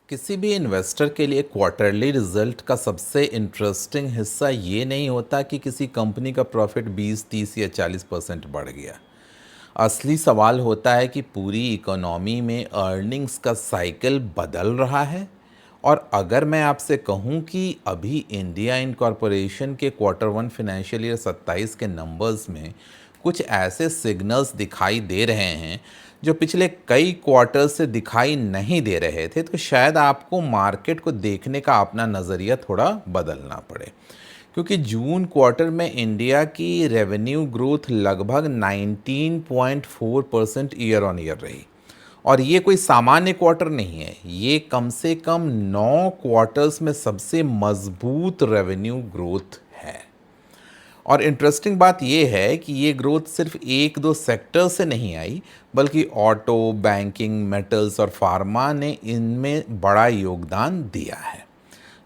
किसी भी इन्वेस्टर के लिए क्वार्टरली रिजल्ट का सबसे इंटरेस्टिंग हिस्सा ये नहीं होता कि किसी कंपनी का प्रॉफिट 20, 30 या 40% बढ़ गया। असली सवाल होता है कि पूरी इकोनॉमी में अर्निंग्स का साइकिल बदल रहा है। और अगर मैं आपसे कहूं कि अभी इंडिया इनकॉर्पोरेशन के Q1 फाइनेंशियल ईयर 27 के नंबर्स में कुछ ऐसे सिग्नल्स दिखाई दे रहे हैं जो पिछले कई क्वार्टर से दिखाई नहीं दे रहे थे, तो शायद आपको मार्केट को देखने का अपना नज़रिया थोड़ा बदलना पड़े। क्योंकि जून क्वार्टर में इंडिया की रेवेन्यू ग्रोथ लगभग 19.4% ईयर ऑन ईयर रही। और ये कोई सामान्य क्वार्टर नहीं है, ये कम से कम 9 क्वार्टर्स में सबसे मजबूत रेवेन्यू ग्रोथ है। और इंटरेस्टिंग बात यह है कि ये ग्रोथ सिर्फ एक दो सेक्टर से नहीं आई, बल्कि ऑटो, बैंकिंग, मेटल्स और फार्मा ने इनमें बड़ा योगदान दिया है।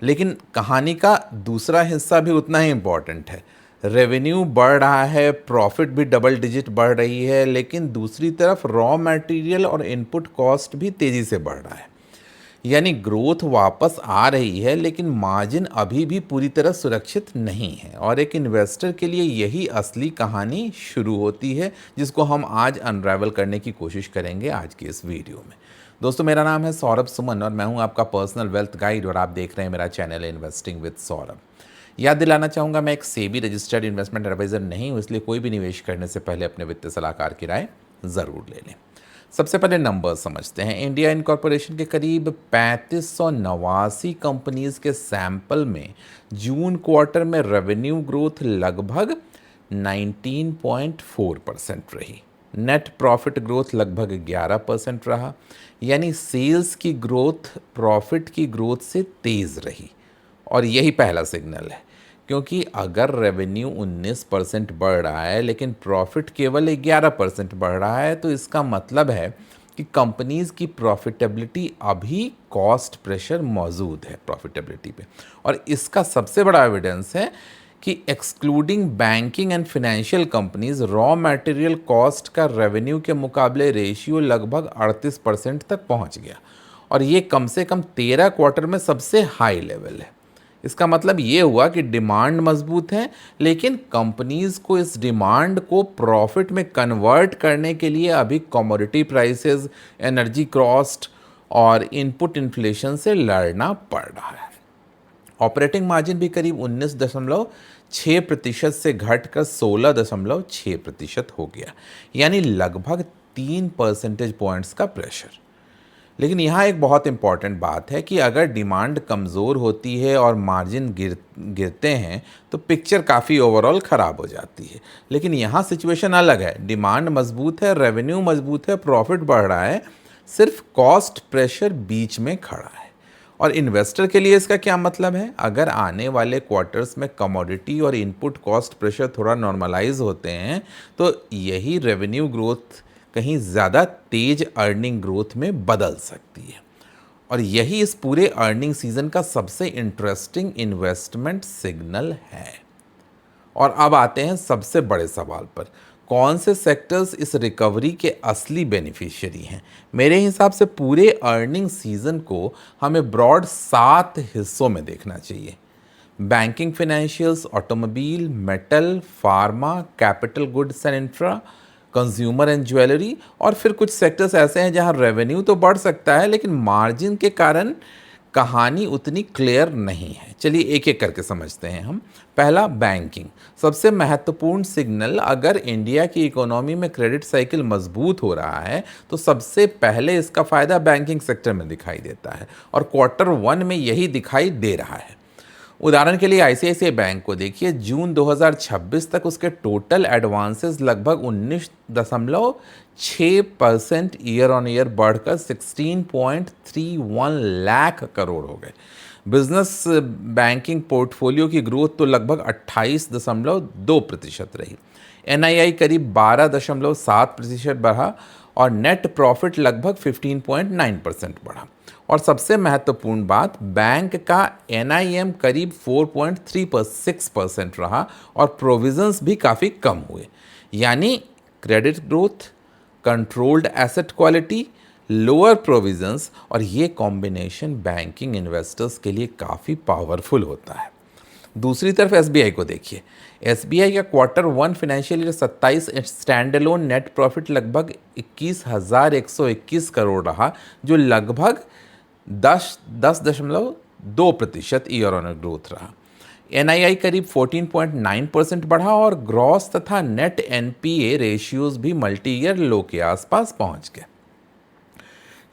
लेकिन कहानी का दूसरा हिस्सा भी उतना ही इम्पॉर्टेंट है। रेवेन्यू बढ़ रहा है, प्रॉफिट भी डबल डिजिट बढ़ रही है, लेकिन दूसरी तरफ रॉ मटेरियल और इनपुट कॉस्ट भी तेज़ी से बढ़ रहा है। यानी ग्रोथ वापस आ रही है, लेकिन मार्जिन अभी भी पूरी तरह सुरक्षित नहीं है। और एक इन्वेस्टर के लिए यही असली कहानी शुरू होती है, जिसको हम आज अनरावल करने की कोशिश करेंगे आज की इस वीडियो में। दोस्तों, मेरा नाम है सौरभ सुमन और मैं हूं आपका पर्सनल वेल्थ गाइड और आप देख रहे हैं मेरा चैनल इन्वेस्टिंग विद सौरभ। याद दिलाना चाहूँगा, मैं एक सेबी रजिस्टर्ड इन्वेस्टमेंट एडवाइज़र नहीं हूँ, इसलिए कोई भी निवेश करने से पहले अपने वित्तीय सलाहकार की राय ज़रूर ले लें। सबसे पहले नंबर समझते हैं। इंडिया इनकॉर्पोरेशन के करीब 3589 कंपनीज के सैंपल में जून क्वार्टर में रेवेन्यू ग्रोथ लगभग 19.4% रही। नेट प्रॉफिट ग्रोथ लगभग 11% रहा। यानी सेल्स की ग्रोथ प्रॉफिट की ग्रोथ से तेज़ रही। और यही पहला सिग्नल है, क्योंकि अगर रेवेन्यू 19% बढ़ रहा है लेकिन प्रॉफिट केवल 11% बढ़ रहा है, तो इसका मतलब है कि कंपनीज की प्रॉफिटेबिलिटी अभी कॉस्ट प्रेशर मौजूद है प्रॉफिटेबिलिटी पे। और इसका सबसे बड़ा एविडेंस है कि excluding banking and financial companies raw material cost का रेवेन्यू के मुकाबले रेशियो लगभग 38% तक पहुंच गया। और ये कम से कम 13 क्वार्टर में सबसे हाई लेवल है। इसका मतलब ये हुआ कि डिमांड मजबूत है, लेकिन कंपनीज को इस डिमांड को प्रॉफिट में कन्वर्ट करने के लिए अभी कमोडिटी प्राइसेस, एनर्जी कॉस्ट और इनपुट इन्फ्लेशन से लड़ना पड़ रहा है। ऑपरेटिंग मार्जिन भी करीब 19.6% से घटकर 16.6% हो गया, यानी लगभग 3 परसेंटेज पॉइंट्स का प्रेशर। लेकिन यहाँ एक बहुत इंपॉर्टेंट बात है कि अगर डिमांड कमज़ोर होती है और मार्जिन गिरते हैं तो पिक्चर काफ़ी ओवरऑल ख़राब हो जाती है। लेकिन यहाँ सिचुएशन अलग है। डिमांड मजबूत है, रेवेन्यू मजबूत है, प्रॉफिट बढ़ रहा है, सिर्फ कॉस्ट प्रेशर बीच में खड़ा है। और इन्वेस्टर के लिए इसका क्या मतलब है? अगर आने वाले क्वार्टर्स में कमोडिटी और इनपुट कॉस्ट प्रेशर थोड़ा नॉर्मलाइज होते हैं, तो यही रेवेन्यू ग्रोथ कहीं ज़्यादा तेज अर्निंग ग्रोथ में बदल सकती है। और यही इस पूरे अर्निंग सीजन का सबसे इंटरेस्टिंग इन्वेस्टमेंट सिग्नल है। और अब आते हैं सबसे बड़े सवाल पर, कौन से सेक्टर्स इस रिकवरी के असली बेनिफिशियरी हैं? मेरे हिसाब से पूरे अर्निंग सीजन को हमें ब्रॉड 7 हिस्सों में देखना चाहिए। Banking, financials, automobile, metal, pharma, capital goods and infra, consumer and jewellery, और फिर कुछ सेक्टर्स ऐसे हैं जहां रेवेन्यू तो बढ़ सकता है, लेकिन मार्जिन के कारण कहानी उतनी क्लियर नहीं है। चलिए एक एक करके समझते हैं हम। पहला, बैंकिंग। सबसे महत्वपूर्ण सिग्नल, अगर इंडिया की इकोनॉमी में क्रेडिट साइकिल मजबूत हो रहा है तो सबसे पहले इसका फ़ायदा बैंकिंग सेक्टर में दिखाई देता है, और Q1 में यही दिखाई दे रहा है। उदाहरण के लिए आईसीआईसीआई बैंक को देखिए, जून 2026 तक उसके टोटल एडवांसेस लगभग 19.6% ईयर ऑन ईयर बढ़कर 16.31 लाख करोड़ हो गए। बिजनेस बैंकिंग पोर्टफोलियो की ग्रोथ तो लगभग 28.2% रही। एनआईआई करीब 12.7% बढ़ा और नेट प्रॉफिट लगभग 15.9% बढ़ा। और सबसे महत्वपूर्ण बात, बैंक का एनआईएम करीब 4.36% रहा और प्रोविजंस भी काफ़ी कम हुए। यानी credit growth, controlled asset quality, lower provisions, और ये कॉम्बिनेशन बैंकिंग इन्वेस्टर्स के लिए काफ़ी पावरफुल होता है। दूसरी तरफ एसबीआई को देखिए। एसबीआई का quarter one financial year 27 stand alone net profit लगभग 21,121 करोड़ रहा, जो लगभग 10.2% ईयर ऑन ग्रोथ रहा। एनआईआई करीब 14.9% बढ़ा और ग्रॉस तथा नेट एनपीए रेशियोज भी मल्टी ईयर लो के आसपास पहुंच गए।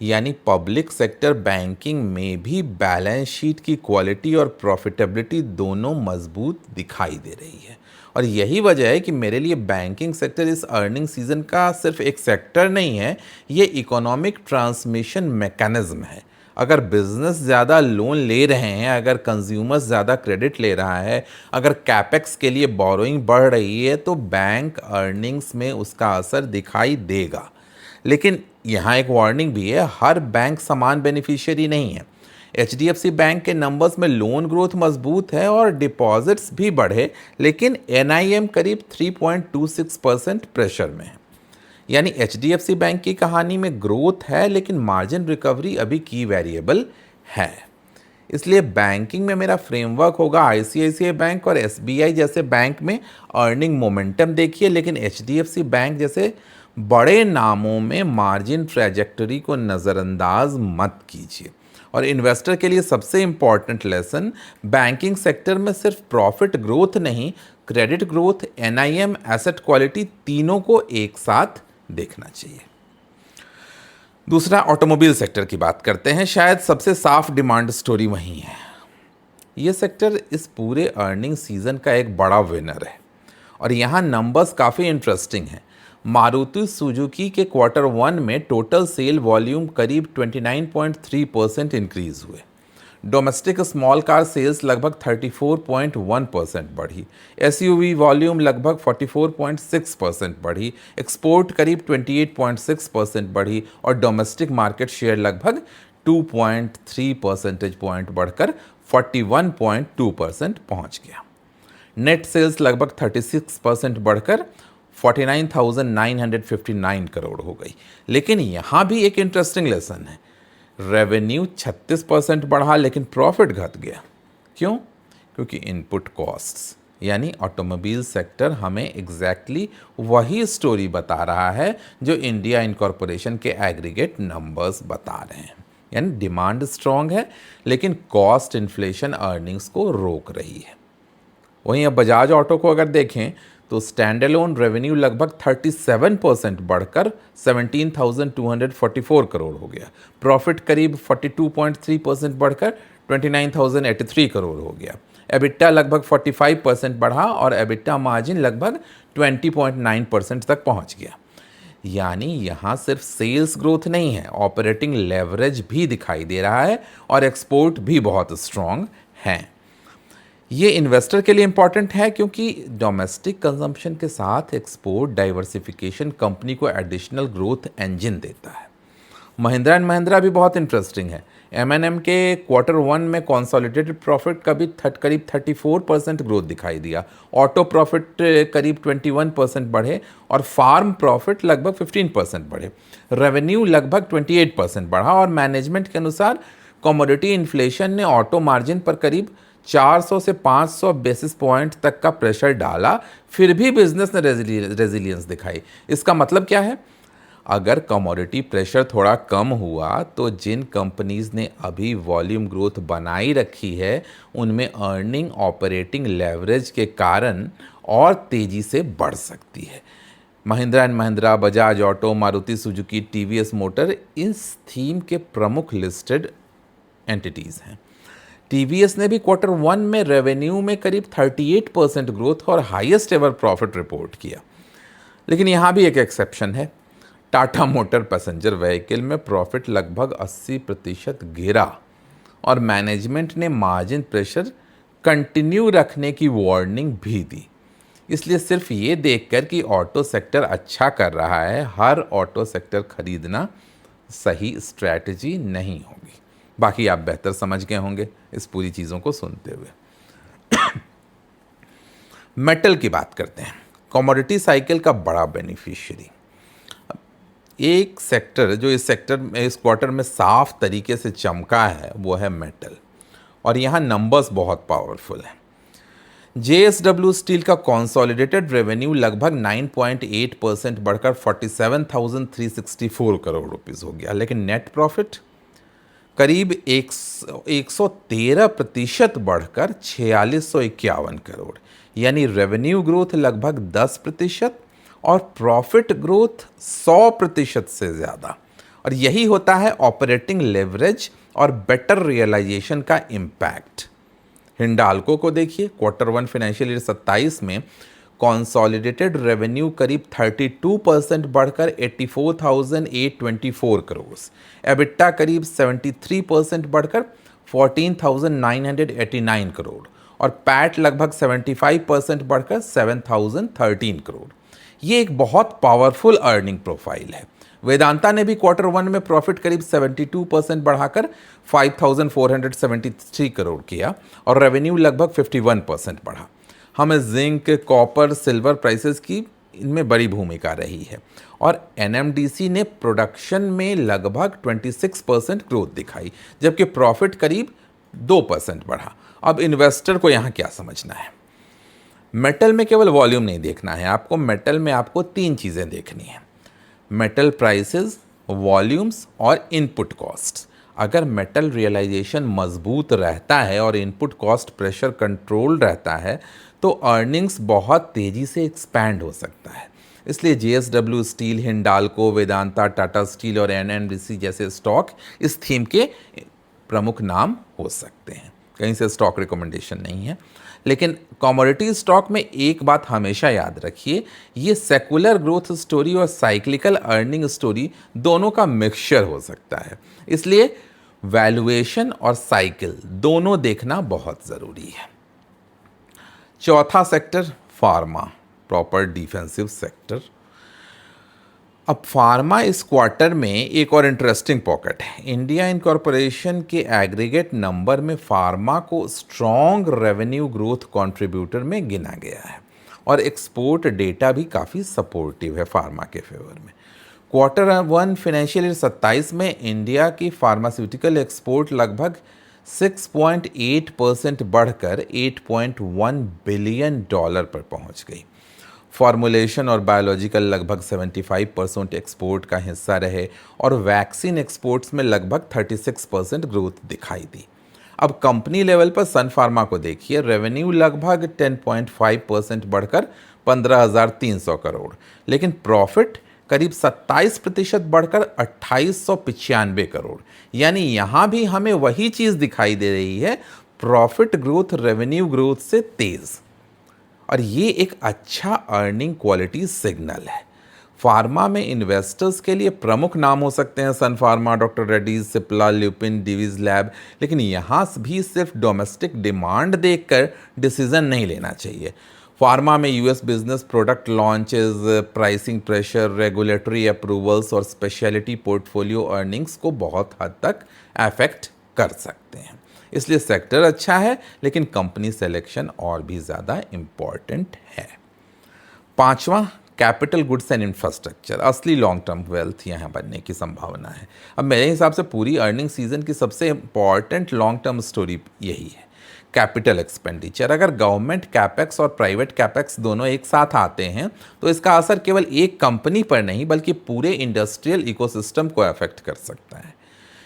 यानी पब्लिक सेक्टर बैंकिंग में भी बैलेंस शीट की क्वालिटी और प्रॉफिटेबिलिटी दोनों मजबूत दिखाई दे रही है। और यही वजह है कि मेरे लिए बैंकिंग सेक्टर इस अर्निंग सीजन का सिर्फ एक सेक्टर नहीं है, ये इकोनॉमिक ट्रांसमिशन मैकेनिज्म है। अगर बिजनेस ज़्यादा लोन ले रहे हैं, अगर कंज्यूमर्स ज़्यादा क्रेडिट ले रहा है, अगर कैपेक्स के लिए बोरोइंग बढ़ रही है, तो बैंक अर्निंग्स में उसका असर दिखाई देगा। लेकिन यहाँ एक वार्निंग भी है, हर बैंक समान बेनिफिशियरी नहीं है। एचडीएफसी बैंक के नंबर्स में लोन ग्रोथ मजबूत है और डिपॉजिट्स भी बढ़े, लेकिन एनआईएम करीब 3.26% प्रेशर में है। यानी एचडीएफसी बैंक की कहानी में ग्रोथ है, लेकिन मार्जिन रिकवरी अभी की वेरिएबल है। इसलिए बैंकिंग में मेरा फ्रेमवर्क होगा आईसीआईसीआई बैंक और एसबीआई जैसे बैंक में अर्निंग मोमेंटम देखिए, लेकिन एचडीएफसी बैंक जैसे बड़े नामों में मार्जिन ट्रैजेक्टरी को नज़रअंदाज मत कीजिए। और इन्वेस्टर के लिए सबसे इंपॉर्टेंट लेसन, बैंकिंग सेक्टर में सिर्फ प्रॉफिट ग्रोथ नहीं, credit growth, NIM, asset quality तीनों को एक साथ देखना चाहिए। दूसरा, ऑटोमोबाइल सेक्टर की बात करते हैं। शायद सबसे साफ डिमांड स्टोरी वहीं है। ये सेक्टर इस पूरे अर्निंग सीजन का एक बड़ा विनर है और यहाँ नंबर्स काफ़ी इंटरेस्टिंग हैं। मारुति सुजुकी के क्वार्टर वन में टोटल सेल वॉल्यूम करीब 29.3% इंक्रीज हुए। डोमेस्टिक स्मॉल कार सेल्स लगभग 34.1% बढ़ी। एसयूवी वॉल्यूम लगभग 44.6% बढ़ी। एक्सपोर्ट करीब 28.6% बढ़ी और डोमेस्टिक मार्केट शेयर लगभग 2.3 परसेंटेज पॉइंट बढ़कर 41.2% पहुंच गया। नेट सेल्स लगभग 36% बढ़कर 49,959 करोड़ हो गई। लेकिन यहाँ भी एक इंटरेस्टिंग लेसन है। रेवेन्यू 36% बढ़ा, लेकिन प्रॉफिट घट गया। क्यों? क्योंकि इनपुट कॉस्ट्स, यानी ऑटोमोबाइल सेक्टर हमें एग्जैक्टली वही स्टोरी बता रहा है जो इंडिया इनकॉर्पोरेशन के एग्रीगेट नंबर्स बता रहे हैं। यानी डिमांड स्ट्रांग है, लेकिन कॉस्ट इन्फ्लेशन अर्निंग्स को रोक रही है। वहीं अब बजाज ऑटो को अगर देखें तो स्टैंड अलोन रेवेन्यू लगभग 37% बढ़कर 17,244 करोड़ हो गया। प्रॉफिट करीब 42.3% बढ़कर 29,083 करोड़ हो गया। एबिटा लगभग 45% बढ़ा और एबिटा मार्जिन लगभग 20.9% तक पहुंच गया। यानी यहाँ सिर्फ सेल्स ग्रोथ नहीं है, ऑपरेटिंग लेवरेज भी दिखाई दे रहा है और एक्सपोर्ट भी बहुत स्ट्रॉन्ग है। ये इन्वेस्टर के लिए इंपॉर्टेंट है क्योंकि डोमेस्टिक कंजम्पशन के साथ एक्सपोर्ट डाइवर्सिफिकेशन कंपनी को एडिशनल ग्रोथ इंजन देता है। महिंद्रा एंड महिंद्रा भी बहुत इंटरेस्टिंग है। एमएनएम के क्वार्टर वन में कॉन्सोलिडेटेड प्रॉफिट का भी करीब 34% ग्रोथ दिखाई दिया। ऑटो प्रॉफिट करीब 21% बढ़े और फार्म प्रॉफिट लगभग 15% बढ़े। रेवेन्यू लगभग 28% बढ़ा और मैनेजमेंट के अनुसार कमोडिटी इन्फ्लेशन ने ऑटो मार्जिन पर करीब 400 से 500 बेसिस पॉइंट तक का प्रेशर डाला, फिर भी बिजनेस ने रेजिलियंस दिखाई। इसका मतलब क्या है? अगर कमोडिटी प्रेशर थोड़ा कम हुआ तो जिन कंपनीज ने अभी वॉल्यूम ग्रोथ बनाई रखी है उनमें अर्निंग ऑपरेटिंग लेवरेज के कारण और तेजी से बढ़ सकती है। Mahindra and Mahindra, Bajaj auto, Maruti Suzuki, TVS motor इस थीम के प्रमुख लिस्टेड एंटिटीज़ हैं। टीवीएस ने भी क्वार्टर वन में रेवेन्यू में करीब 38% ग्रोथ और हाईएस्ट एवर प्रॉफिट रिपोर्ट किया। लेकिन यहाँ भी एक एक्सेप्शन है। टाटा मोटर पैसेंजर व्हीकल में प्रॉफिट लगभग 80% गिरा और मैनेजमेंट ने मार्जिन प्रेशर कंटिन्यू रखने की वार्निंग भी दी। इसलिए सिर्फ ये देखकर कि ऑटो सेक्टर अच्छा कर रहा है, हर ऑटो सेक्टर खरीदना सही स्ट्रैटेजी नहीं होगी। बाकी आप बेहतर समझ गए होंगे इस पूरी चीज़ों को सुनते हुए। मेटल की बात करते हैं। कमोडिटी साइकिल का बड़ा बेनिफिशियरी एक सेक्टर जो इस सेक्टर में इस क्वार्टर में साफ तरीके से चमका है वो है मेटल, और यहाँ नंबर्स बहुत पावरफुल हैं। जेएसडब्ल्यू स्टील का कॉन्सोलिडेटेड रेवेन्यू लगभग 9.8% बढ़कर 47,364 करोड़ रुपीस हो गया, लेकिन नेट प्रॉफिट करीब 113% बढ़कर 4651 करोड़, यानी रेवेन्यू ग्रोथ लगभग 10% और प्रॉफिट ग्रोथ 100% से ज़्यादा। और यही होता है ऑपरेटिंग लेवरेज और बेटर रियलाइजेशन का इम्पैक्ट। हिंडाल्को को देखिए, Q1 फाइनेंशियल ईयर 27 में कॉन्सोलिडेटेड रेवेन्यू करीब 32% बढ़कर 84,824 करोड़, एबिटा करीब 73% बढ़कर 14,989 करोड़ और पैट लगभग 75% बढ़कर 7,013 करोड़। ये एक बहुत पावरफुल अर्निंग प्रोफाइल है। वेदांता ने भी Q1 में प्रॉफिट करीब 72% बढ़ाकर 5,473 करोड़ किया और रेवेन्यू लगभग 51% बढ़ा। हमें जिंक, कॉपर, सिल्वर प्राइसेस की इनमें बड़ी भूमिका रही है और एनएमडीसी ने प्रोडक्शन में लगभग 26% ग्रोथ दिखाई, जबकि प्रॉफिट करीब 2% बढ़ा। अब इन्वेस्टर को यहाँ क्या समझना है? मेटल में केवल वॉल्यूम नहीं देखना है आपको, मेटल में आपको 3 चीज़ें देखनी है: मेटल प्राइसेस, वॉल्यूम्स और इनपुट कॉस्ट। अगर मेटल रियलाइजेशन मजबूत रहता है और इनपुट कॉस्ट प्रेशर कंट्रोल रहता है तो अर्निंग्स बहुत तेज़ी से एक्सपैंड हो सकता है। इसलिए JSW steel, Hindalco, Vedanta, Tata steel और एनएमडीसी जैसे स्टॉक इस थीम के प्रमुख नाम हो सकते हैं। कहीं से स्टॉक रिकमेंडेशन नहीं है, लेकिन कमोडिटी स्टॉक में एक बात हमेशा याद रखिए, ये सेकुलर ग्रोथ स्टोरी और साइक्लिकल अर्निंग स्टोरी दोनों का मिक्सचर हो सकता है। इसलिए वैल्यूएशन और साइकिल दोनों देखना बहुत ज़रूरी है। चौथा sector pharma, proper defensive sector. अब फार्मा इस क्वार्टर में एक और इंटरेस्टिंग पॉकेट है। इंडिया इनकॉर्पोरेशन के एग्रीगेट नंबर में फार्मा को स्ट्रॉन्ग रेवेन्यू ग्रोथ कंट्रीब्यूटर में गिना गया है और एक्सपोर्ट डेटा भी काफ़ी सपोर्टिव है फार्मा के फेवर में। Q1 फाइनेंशियल ईयर 27 में इंडिया की फार्मास्यूटिकल एक्सपोर्ट लगभग 6.8% बढ़कर $8.1 बिलियन पर पहुंच गई। फॉर्मुलेशन और बायोलॉजिकल लगभग 75% एक्सपोर्ट का हिस्सा रहे और वैक्सीन एक्सपोर्ट्स में लगभग 36% ग्रोथ दिखाई दी। अब कंपनी लेवल पर सन फार्मा को देखिए, रेवेन्यू लगभग 10.5% बढ़कर 15,300 करोड़, लेकिन प्रॉफिट करीब 27% बढ़कर 2,895 करोड़। यानी यहाँ भी हमें वही चीज़ दिखाई दे रही है, प्रॉफिट ग्रोथ रेवेन्यू ग्रोथ से तेज़, और ये एक अच्छा अर्निंग क्वालिटी सिग्नल है। फार्मा में इन्वेस्टर्स के लिए प्रमुख नाम हो सकते हैं Sun Pharma, doctor Reddy's, Cipla, Lupin, Divi's lab, लेकिन यहाँ भी सिर्फ डोमेस्टिक डिमांड देखकर डिसीजन नहीं लेना चाहिए। फार्मा में US business, product launches, pricing pressure, regulatory approvals और स्पेशलिटी पोर्टफोलियो अर्निंग्स को बहुत हद तक अफेक्ट कर सकते हैं। इसलिए सेक्टर अच्छा है, लेकिन कंपनी सिलेक्शन और भी ज़्यादा इम्पॉर्टेंट है। पांचवा, कैपिटल गुड्स एंड इंफ्रास्ट्रक्चर। असली लॉन्ग टर्म वेल्थ यहाँ बनने की संभावना है। अब मेरे हिसाब से पूरी अर्निंग सीजन की सबसे इम्पॉर्टेंट लॉन्ग टर्म स्टोरी यही है, कैपिटल एक्सपेंडिचर। अगर गवर्नमेंट कैपेक्स और प्राइवेट कैपेक्स दोनों एक साथ आते हैं तो इसका असर केवल एक कंपनी पर नहीं बल्कि पूरे इंडस्ट्रियल इकोसिस्टम को अफेक्ट कर सकता है।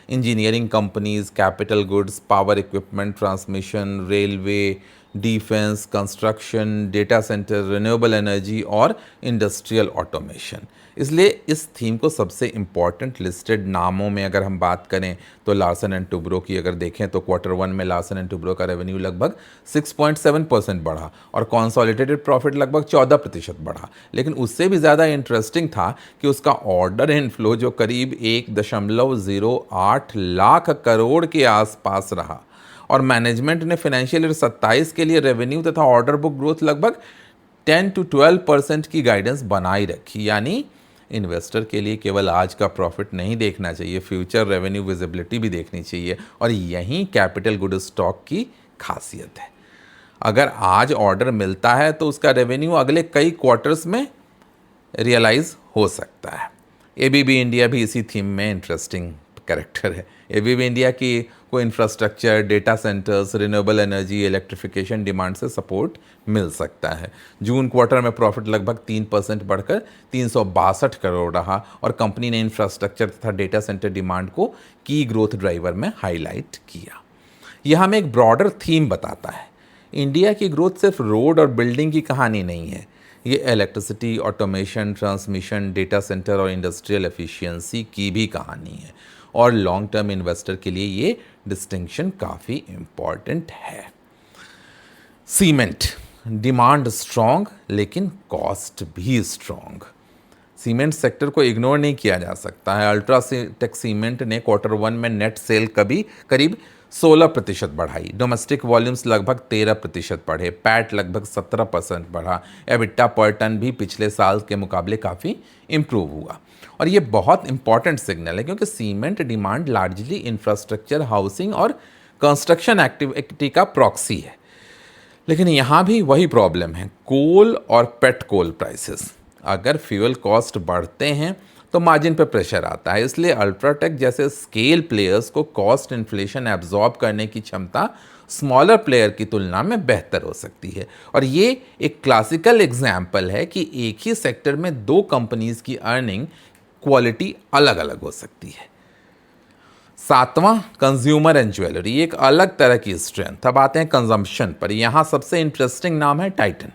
Engineering companies, capital goods, power equipment, transmission, railway, defence, construction, data centre, renewable energy और इंडस्ट्रियल ऑटोमेशन। इसलिए इस थीम को सबसे इम्पॉर्टेंट लिस्टेड नामों में अगर हम बात करें तो लार्सन एंड टुब्रो की अगर देखें तो Q1 में लार्सन एंड टुब्रो का रेवेन्यू लगभग 6.7% बढ़ा और कॉन्सोलिडेटेड प्रॉफिट लगभग 14% बढ़ा। लेकिन उससे भी ज़्यादा इंटरेस्टिंग था कि उसका ऑर्डर इनफ्लो जो करीब 1.08 लाख करोड़ के आसपास रहा और मैनेजमेंट ने फाइनेंशियल ईयर 27 के लिए रेवेन्यू तथा ऑर्डर बुक ग्रोथ लगभग 10 to 12% की गाइडेंस बनाई रखी। यानी इन्वेस्टर के लिए केवल आज का प्रॉफिट नहीं देखना चाहिए, फ्यूचर रेवेन्यू विजिबिलिटी भी देखनी चाहिए, और यहीं कैपिटल गुड स्टॉक की खासियत है। अगर आज ऑर्डर मिलता है तो उसका रेवेन्यू अगले कई क्वार्टर्स में रियलाइज हो सकता है। एबीबी इंडिया भी इसी थीम में इंटरेस्टिंग कैरेक्टर है। एबीबी इंडिया की को infrastructure, data centres, renewable energy, electrification demand से सपोर्ट मिल सकता है। जून क्वार्टर में प्रॉफिट लगभग 3% बढ़कर 362 करोड़ रहा और कंपनी ने इंफ्रास्ट्रक्चर तथा डेटा सेंटर डिमांड को की ग्रोथ ड्राइवर में हाईलाइट किया। यह हमें एक ब्रॉडर थीम बताता है। इंडिया की ग्रोथ सिर्फ रोड और बिल्डिंग की कहानी नहीं है, ये electricity, automation, transmission, data centre और इंडस्ट्रियल एफिशिएंसी की भी कहानी है और लॉन्ग टर्म इन्वेस्टर के लिए ये डिस्टिंक्शन काफ़ी इम्पॉर्टेंट है। सीमेंट डिमांड स्ट्रॉन्ग लेकिन कॉस्ट भी स्ट्रॉन्ग। सीमेंट सेक्टर को इग्नोर नहीं किया जा सकता है। अल्ट्राटेक सीमेंट ने Q1 में नेट सेल करीब 16% बढ़ाई, डोमेस्टिक वॉल्यूम्स लगभग 13% बढ़े, पैट लगभग 17% बढ़ा, एबिटा पर टन भी पिछले साल के मुकाबले काफ़ी इम्प्रूव हुआ। और ये बहुत इंपॉर्टेंट सिग्नल है क्योंकि cement demand largely infrastructure, housing और कंस्ट्रक्शन एक्टिविटी का प्रॉक्सी है। लेकिन यहाँ भी वही प्रॉब्लम है, कोल और पेट कोल प्राइसेस। अगर फ्यूल कॉस्ट बढ़ते हैं तो मार्जिन पर प्रेशर आता है, इसलिए अल्ट्राटेक जैसे स्केल प्लेयर्स को कॉस्ट इन्फ्लेशन एब्जॉर्ब करने की क्षमता स्मॉलर प्लेयर की तुलना में बेहतर हो सकती है। और ये एक क्लासिकल एग्जाम्पल है कि एक ही सेक्टर में दो कंपनीज की अर्निंग क्वालिटी अलग अलग हो सकती है। सातवां, कंज्यूमर एंड ज्वेलरी, एक अलग तरह की स्ट्रेंथ। अब आते हैं कंजम्पशन पर। यहाँ सबसे इंटरेस्टिंग नाम है टाइटन।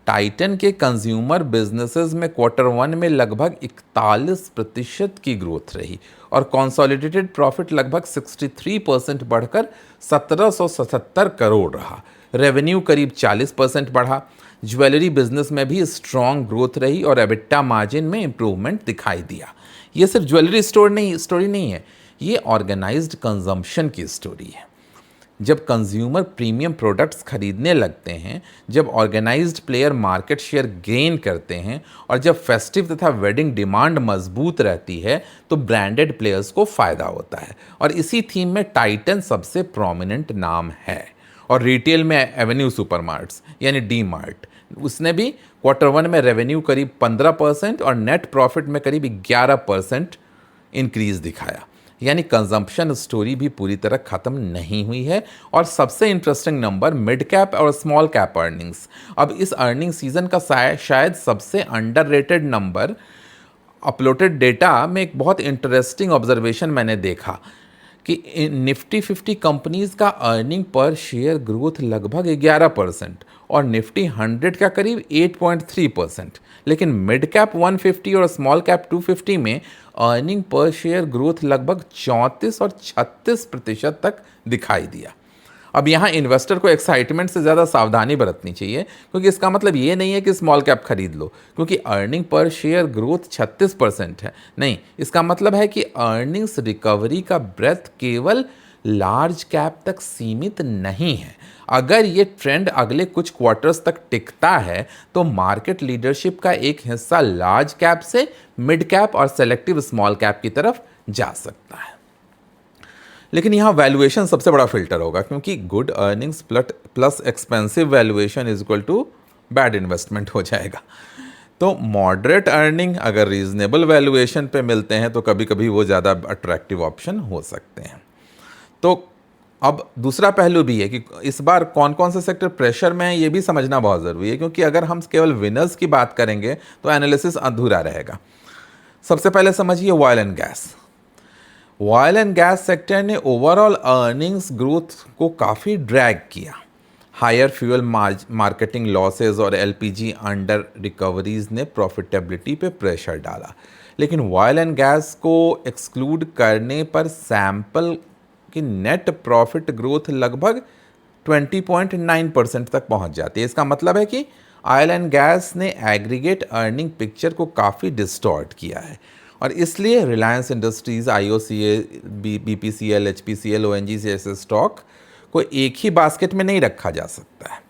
टाइटन के कंज्यूमर बिजनेसेस में Q1 में लगभग 41% की ग्रोथ रही और कंसोलिडेटेड प्रॉफिट लगभग 63% बढ़कर 1777 करोड़ रहा। रेवेन्यू करीब 40% बढ़ा। ज्वेलरी बिजनेस में भी स्ट्रॉन्ग ग्रोथ रही और एबिटा मार्जिन में इंप्रूवमेंट दिखाई दिया। ये सिर्फ ज्वेलरी स्टोरी नहीं है, ये ऑर्गेनाइज्ड कंजम्पशन की स्टोरी है। जब कंज्यूमर प्रीमियम प्रोडक्ट्स खरीदने लगते हैं, जब organised player market share gain करते हैं और जब फेस्टिव तथा वेडिंग डिमांड मजबूत रहती है तो ब्रांडेड प्लेयर्स को फ़ायदा होता है। और इसी थीम में टाइटन सबसे प्रोमिनेंट नाम है। और रिटेल में एवेन्यू सुपरमार्ट्स यानी डी मार्ट, उसने भी Q1 में रेवेन्यू करीब 15% और नेट प्रॉफिट में करीब 11% इंक्रीज दिखाया। यानी कंजम्पशन स्टोरी भी पूरी तरह ख़त्म नहीं हुई है। और सबसे इंटरेस्टिंग नंबर, मिड कैप और स्मॉल कैप अर्निंग्स। अब इस अर्निंग सीजन का शायद सबसे अंडररेटेड नंबर, अपलोडेड डेटा में एक बहुत इंटरेस्टिंग ऑब्जर्वेशन मैंने देखा कि निफ्टी 50 कंपनीज का अर्निंग पर शेयर ग्रोथ लगभग 11% और निफ्टी 100 का करीब 8.3%। लेकिन मिड कैप 150 और स्मॉल कैप 250 में अर्निंग पर शेयर ग्रोथ लगभग 34 और 36% तक दिखाई दिया। अब यहाँ इन्वेस्टर को एक्साइटमेंट से ज़्यादा सावधानी बरतनी चाहिए क्योंकि इसका मतलब ये नहीं है कि स्मॉल कैप खरीद लो क्योंकि अर्निंग पर शेयर ग्रोथ 36% है। नहीं, इसका मतलब है कि अर्निंग्स रिकवरी का ब्रेथ केवल लार्ज कैप तक सीमित नहीं है। अगर ये ट्रेंड अगले कुछ क्वार्टर्स तक टिकता है तो मार्केट लीडरशिप का एक हिस्सा लार्ज कैप से मिड कैप और सेलेक्टिव स्मॉल कैप की तरफ जा सकता है। लेकिन यहाँ वैल्यूएशन सबसे बड़ा फिल्टर होगा क्योंकि good earnings plus expensive valuation is equal to bad investment हो जाएगा। तो मॉडरेट अर्निंग अगर रीजनेबल वैल्यूएशन पे मिलते हैं तो कभी कभी वो ज़्यादा अट्रैक्टिव ऑप्शन हो सकते हैं। तो अब दूसरा पहलू भी है कि इस बार कौन कौन से सेक्टर प्रेशर में है ये भी समझना बहुत ज़रूरी है क्योंकि अगर हम केवल विनर्स की बात करेंगे तो एनालिसिस अधूरा रहेगा। सबसे पहले समझिए oil and gas. Oil and gas sector ने ओवरऑल अर्निंग्स ग्रोथ को काफ़ी ड्रैग किया। हायर फ्यूल मार्केटिंग लॉसेज और एलपीजी अंडर रिकवरीज ने प्रॉफिटेबिलिटी पे प्रेशर डाला। लेकिन ऑयल एंड गैस को एक्सक्लूड करने पर सैंपल की नेट प्रॉफिट ग्रोथ लगभग 20.9% तक पहुंच जाती है। इसका मतलब है कि ऑयल एंड गैस ने एग्रीगेट अर्निंग पिक्चर को काफ़ी डिस्टॉर्ट किया है और इसलिए Reliance industries, IOCL, BPCL, HPCL, ONGC जैसे स्टॉक को एक ही बास्केट में नहीं रखा जा सकता है।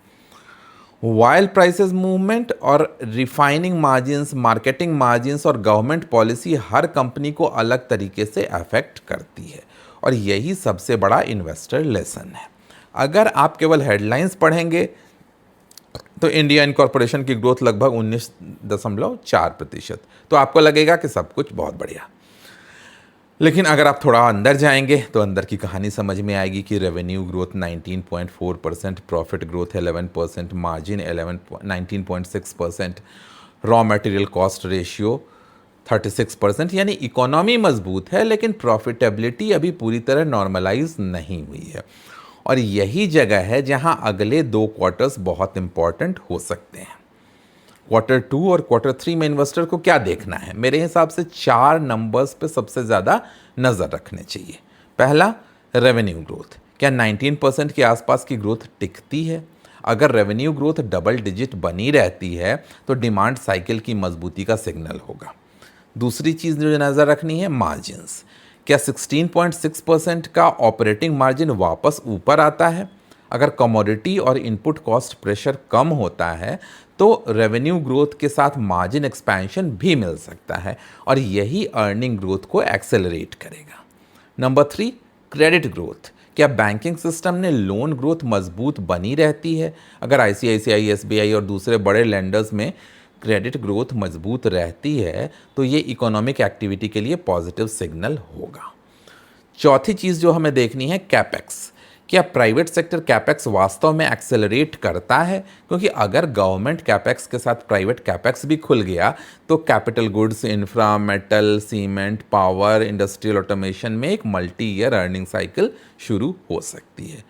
ऑयल प्राइसेस मूवमेंट और रिफाइनिंग मार्जिन्स, मार्केटिंग मार्जिन्स और गवर्नमेंट पॉलिसी हर कंपनी को अलग तरीके से अफेक्ट करती है और यही सबसे बड़ा इन्वेस्टर लेसन है। अगर आप केवल हेडलाइंस पढ़ेंगे तो इंडिया इनकॉर्पोरेशन की ग्रोथ लगभग 19.4%। तो आपको लगेगा कि सब कुछ बहुत बढ़िया, लेकिन अगर आप थोड़ा अंदर जाएंगे तो अंदर की कहानी समझ में आएगी कि revenue growth 19.4%, profit growth 11%, margin 19.6%, raw material cost ratio 36%, यानी इकोनॉमी मजबूत है लेकिन प्रॉफिटेबिलिटी अभी पूरी तरह नॉर्मलाइज नहीं हुई है। और यही जगह है जहां अगले 2 क्वार्टर्स बहुत इंपॉर्टेंट हो सकते हैं। Q2 और Q3 में इन्वेस्टर को क्या देखना है? मेरे हिसाब से 4 नंबर्स पे सबसे ज़्यादा नज़र रखने चाहिए। पहला, रेवेन्यू ग्रोथ। क्या 19% के आसपास की ग्रोथ टिकती है? अगर रेवेन्यू ग्रोथ डबल डिजिट बनी रहती है तो डिमांड साइकिल की मजबूती का सिग्नल होगा। दूसरी चीज़ जो नज़र रखनी है, मार्जिन्स। क्या 16.6% का ऑपरेटिंग मार्जिन वापस ऊपर आता है? अगर कमोडिटी और इनपुट कॉस्ट प्रेशर कम होता है तो रेवेन्यू ग्रोथ के साथ मार्जिन एक्सपेंशन भी मिल सकता है और यही अर्निंग ग्रोथ को एक्सेलरेट करेगा। Number 3, credit growth. क्या बैंकिंग सिस्टम ने लोन ग्रोथ मजबूत बनी रहती है? अगर आईसीआईसीआई, एसबीआई और दूसरे बड़े लेंडर्स में क्रेडिट ग्रोथ मजबूत रहती है तो ये इकोनॉमिक एक्टिविटी के लिए पॉजिटिव सिग्नल होगा। चौथी चीज़ जो हमें देखनी है, कैपेक्स। क्या प्राइवेट सेक्टर कैपेक्स वास्तव में एक्सेलरेट करता है? क्योंकि अगर गवर्नमेंट कैपेक्स के साथ प्राइवेट कैपेक्स भी खुल गया तो capital goods, infra, metal, cement, power, industrial automation में एक मल्टी ईयर अर्निंग साइकिल शुरू हो सकती है।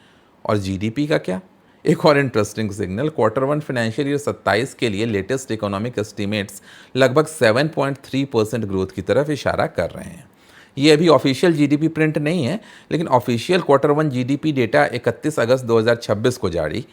और जीडीपी का क्या? एक और interesting signal, Q1 financial year 27 के लिए लेटेस्ट इकोनॉमिक एस्टीमेट्स लगभग 7.3% ग्रोथ की तरफ इशारा कर रहे हैं। ये अभी ऑफिशियल जीडीपी प्रिंट नहीं है, लेकिन ऑफिशियल Q1 जीडीपी डेटा 31 अगस्त 2026 को जारी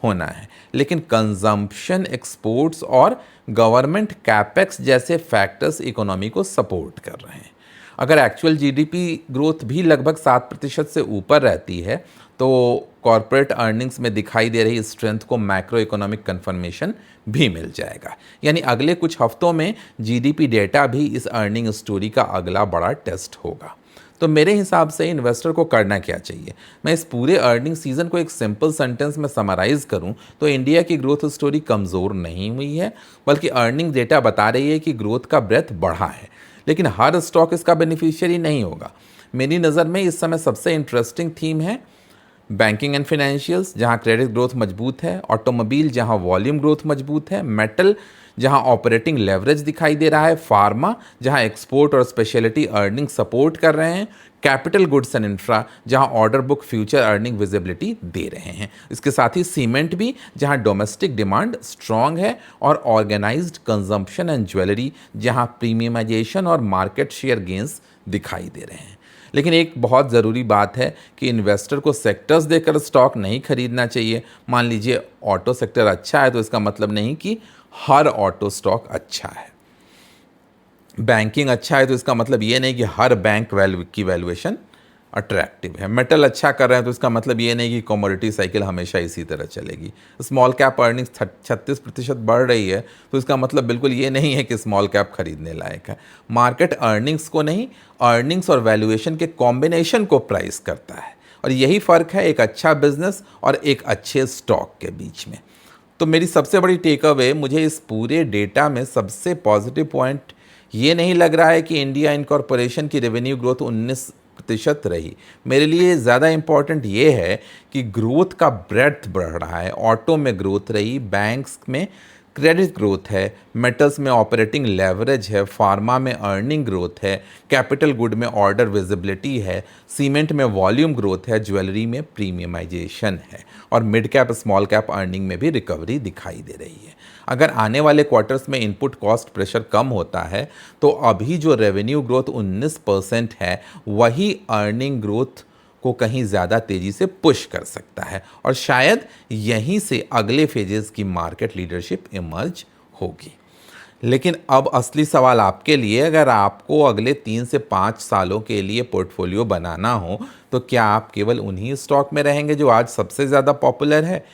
होना है। लेकिन कंजम्पशन, एक्सपोर्ट्स और गवर्नमेंट कैपेक्स जैसे फैक्टर्स इकोनॉमी को सपोर्ट कर रहे हैं। अगर एक्चुअल जीडीपी ग्रोथ भी लगभग 7% से ऊपर रहती है तो कॉरपोरेट अर्निंग्स में दिखाई दे रही स्ट्रेंथ को मैक्रो इकोनॉमिक कन्फर्मेशन भी मिल जाएगा। यानी अगले कुछ हफ्तों में जीडीपी डेटा भी इस अर्निंग स्टोरी का अगला बड़ा टेस्ट होगा। तो मेरे हिसाब से इन्वेस्टर को करना क्या चाहिए? मैं इस पूरे अर्निंग सीजन को एक सिंपल सेंटेंस में समराइज करूं तो इंडिया की ग्रोथ स्टोरी कमज़ोर नहीं हुई है, बल्कि अर्निंग डेटा बता रही है कि ग्रोथ का ब्रेथ बढ़ा है, लेकिन हर स्टॉक इसका बेनिफिशियरी नहीं होगा। मेरी नज़र में इस समय सबसे इंटरेस्टिंग थीम है बैंकिंग एंड फाइनेंशियल्स, जहां क्रेडिट ग्रोथ मजबूत है, ऑटोमोबाइल जहां वॉल्यूम ग्रोथ मजबूत है, मेटल जहां ऑपरेटिंग लेवरेज दिखाई दे रहा है, फार्मा जहां एक्सपोर्ट और स्पेशलिटी अर्निंग सपोर्ट कर रहे हैं, कैपिटल गुड्स एंड इंफ्रा जहां order book future earning visibility दे रहे हैं। इसके साथ ही सीमेंट भी जहां डोमेस्टिक डिमांड स्ट्रांग है, और ऑर्गेनाइज्ड कंजम्पशन एंड ज्वेलरी जहां प्रीमियमाइजेशन और मार्केट शेयर गेंस दिखाई दे रहे हैं। लेकिन एक बहुत ज़रूरी बात है कि इन्वेस्टर को सेक्टर्स देकर स्टॉक नहीं खरीदना चाहिए। मान लीजिए ऑटो सेक्टर अच्छा है तो इसका मतलब नहीं कि हर ऑटो स्टॉक अच्छा है। बैंकिंग अच्छा है तो इसका मतलब ये नहीं कि हर बैंक की वैल्यूएशन अट्रैक्टिव है। मेटल अच्छा कर रहे हैं तो इसका मतलब ये नहीं कि कमोडिटी साइकिल हमेशा इसी तरह चलेगी। स्मॉल कैप अर्निंग्स 36% बढ़ रही है तो इसका मतलब बिल्कुल ये नहीं है कि स्मॉल कैप खरीदने लायक है। मार्केट अर्निंग्स को नहीं, अर्निंग्स और वैल्यूएशन के कॉम्बिनेशन को प्राइस करता है, और यही फ़र्क है एक अच्छा बिजनेस और एक अच्छे स्टॉक के बीच में। तो मेरी सबसे बड़ी टेक अवे, मुझे इस पूरे डेटा में सबसे पॉजिटिव पॉइंट ये नहीं लग रहा है कि इंडिया इनकॉर्पोरेशन की रेवेन्यू ग्रोथ 19% रही। मेरे लिए ज़्यादा इंपॉर्टेंट ये है कि ग्रोथ का ब्रेड्थ बढ़ रहा है। ऑटो में ग्रोथ रही, बैंक्स में क्रेडिट ग्रोथ है, मेटल्स में ऑपरेटिंग लेवरेज है, फार्मा में अर्निंग ग्रोथ है, कैपिटल गुड में ऑर्डर विजिबिलिटी है, सीमेंट में वॉल्यूम ग्रोथ है, ज्वेलरी में प्रीमियमाइजेशन है, और mid cap small cap earning में भी रिकवरी दिखाई दे रही है। अगर आने वाले क्वार्टर्स में इनपुट कॉस्ट प्रेशर कम होता है तो अभी जो रेवेन्यू ग्रोथ 19% है वही अर्निंग ग्रोथ को कहीं ज़्यादा तेज़ी से पुश कर सकता है, और शायद यहीं से अगले फेजेस की मार्केट लीडरशिप इमर्ज होगी। लेकिन अब असली सवाल आपके लिए, अगर आपको अगले 3 से 5 सालों के लिए पोर्टफोलियो बनाना हो तो क्या आप केवल उन्हीं स्टॉक में रहेंगे जो आज सबसे ज़्यादा पॉपुलर है,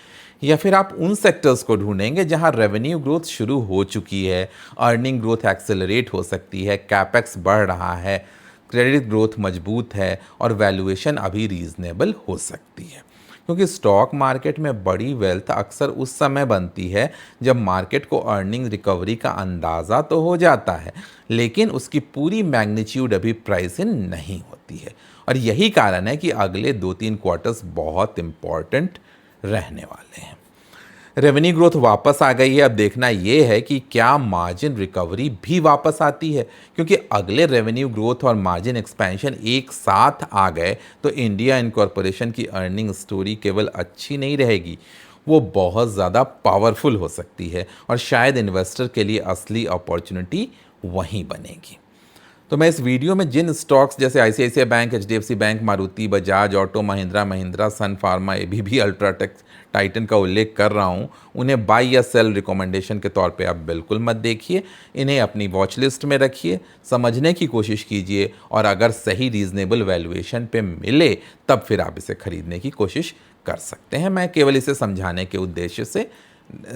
या फिर आप उन सेक्टर्स को ढूंढेंगे जहां रेवेन्यू ग्रोथ शुरू हो चुकी है, अर्निंग ग्रोथ एक्सेलरेट हो सकती है, कैपेक्स बढ़ रहा है, क्रेडिट ग्रोथ मजबूत है और वैल्यूएशन अभी रीजनेबल हो सकती है। क्योंकि स्टॉक मार्केट में बड़ी वेल्थ अक्सर उस समय बनती है जब मार्केट को अर्निंग रिकवरी का अंदाज़ा तो हो जाता है, लेकिन उसकी पूरी मैग्नीट्यूड अभी प्राइस इन नहीं होती है। और यही कारण है कि अगले 2-3 क्वार्टर्स बहुत इंपॉर्टेंट रहने वाले हैं। रेवेन्यू ग्रोथ वापस आ गई है, अब देखना ये है कि क्या मार्जिन रिकवरी भी वापस आती है, क्योंकि अगले रेवेन्यू ग्रोथ और मार्जिन एक्सपेंशन एक साथ आ गए तो इंडिया इनकॉर्पोरेशन की अर्निंग स्टोरी केवल अच्छी नहीं रहेगी, वो बहुत ज़्यादा पावरफुल हो सकती है और शायद इन्वेस्टर के लिए असली अपॉर्चुनिटी वहीं बनेगी। तो मैं इस वीडियो में जिन स्टॉक्स जैसे ICICI bank, HDFC bank, Maruti, Bajaj auto, Mahindra Mahindra, Sun Pharma, ABB, UltraTech, Titan का उल्लेख कर रहा हूँ, उन्हें बाय या सेल रिकमेंडेशन के तौर पे आप बिल्कुल मत देखिए। इन्हें अपनी वॉच लिस्ट में रखिए, समझने की कोशिश कीजिए और अगर सही रीजनेबल वैल्यूएशन पे मिले तब फिर आप इसे खरीदने की कोशिश कर सकते हैं। मैं केवल इसे समझाने के उद्देश्य से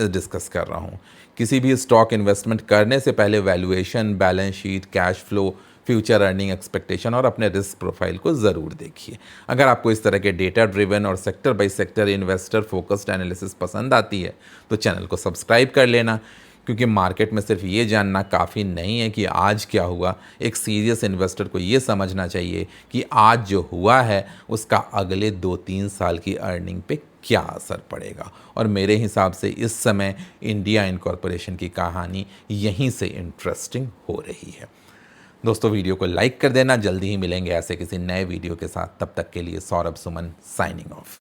डिस्कस कर रहा हूँ। किसी भी स्टॉक इन्वेस्टमेंट करने से पहले valuation, balance sheet, cash flow, future earning expectation और अपने रिस्क प्रोफाइल को ज़रूर देखिए। अगर आपको इस तरह के डेटा ड्रिवन और sector by sector investor focused analysis पसंद आती है तो चैनल को सब्सक्राइब कर लेना, क्योंकि मार्केट में सिर्फ ये जानना काफ़ी नहीं है कि आज क्या हुआ। एक सीरियस इन्वेस्टर को ये समझना चाहिए कि आज जो हुआ है उसका अगले 2-3 साल की अर्निंग पे क्या असर पड़ेगा। और मेरे हिसाब से इस समय इंडिया इनकॉर्पोरेशन की कहानी यहीं से इंटरेस्टिंग हो रही है। दोस्तों, वीडियो को लाइक कर देना। जल्दी ही मिलेंगे ऐसे किसी नए वीडियो के साथ। तब तक के लिए सौरभ सुमन साइनिंग ऑफ।